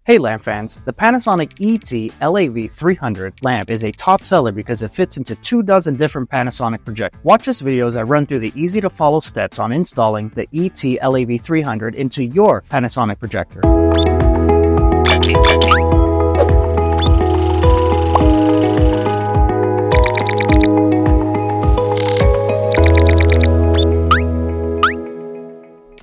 Hey lamp fans, the Panasonic ET-LAV300 lamp is a top seller because it fits into 24 different Panasonic projectors. Watch this video as I run through the easy to follow steps on installing the ET-LAV300 into your Panasonic projector.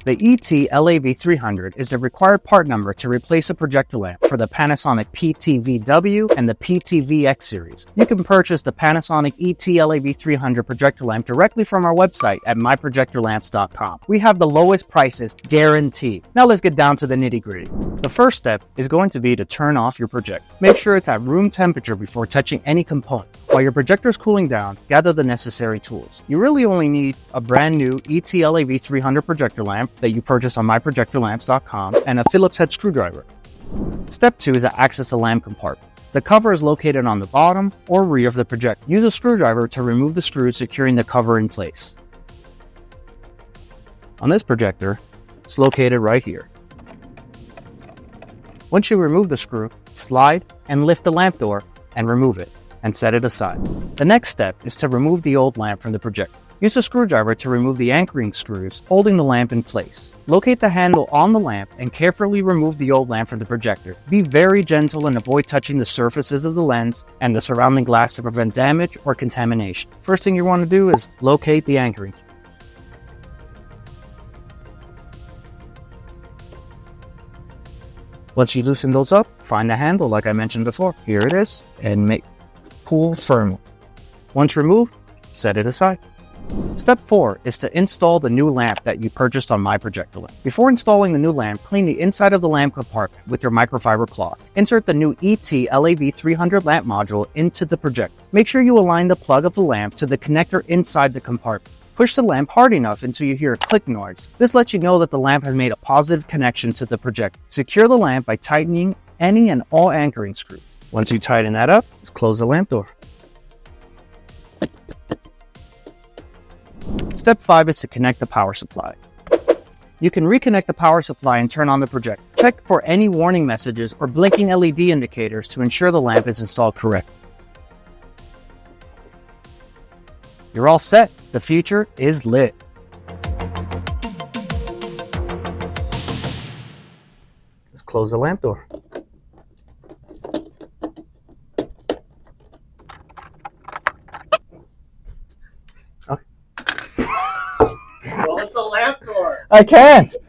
The ET-LAV300 is the required part number to replace a projector lamp for the Panasonic PTV-W and the PTV-X series. You can purchase the Panasonic ET-LAV300 projector lamp directly from our website at myprojectorlamps.com. We have the lowest prices guaranteed. Now let's get down to the nitty-gritty. The first step is going to be to turn off your projector. Make sure it's at room temperature before touching any component. While your projector is cooling down, gather the necessary tools. You really only need a brand new ET-LAV300 projector lamp that you purchased on myprojectorlamps.com and a Phillips head screwdriver. Step 2 is to access the lamp compartment. The cover is located on the bottom or rear of the projector. Use a screwdriver to remove the screws securing the cover in place. On this projector, it's located right here. Once you remove the screw, slide and lift the lamp door and remove it and set it aside. The next step is to remove the old lamp from the projector. Use a screwdriver to remove the anchoring screws holding the lamp in place. Locate the handle on the lamp and carefully remove the old lamp from the projector. Be very gentle and avoid touching the surfaces of the lens and the surrounding glass to prevent damage or contamination. First thing you want to do is locate the anchoring screws. Once you loosen those up, find the handle like I mentioned before. Here it is, and pull firmly. Once removed, set it aside. Step 4 is to install the new lamp that you purchased on My Projector Lamp. Before installing the new lamp, clean the inside of the lamp compartment with your microfiber cloth. Insert the new ET-LAV300 lamp module into the projector. Make sure you align the plug of the lamp to the connector inside the compartment. Push the lamp hard enough until you hear a click noise. This lets you know that the lamp has made a positive connection to the projector. Secure the lamp by tightening any and all anchoring screws. Once you tighten that up, just close the lamp door. Step 5 is to connect the power supply. You can reconnect the power supply and turn on the projector. Check for any warning messages or blinking LED indicators to ensure the lamp is installed correctly. You're all set. The future is lit. Let's close the lamp door. Close the lamp door. I can't.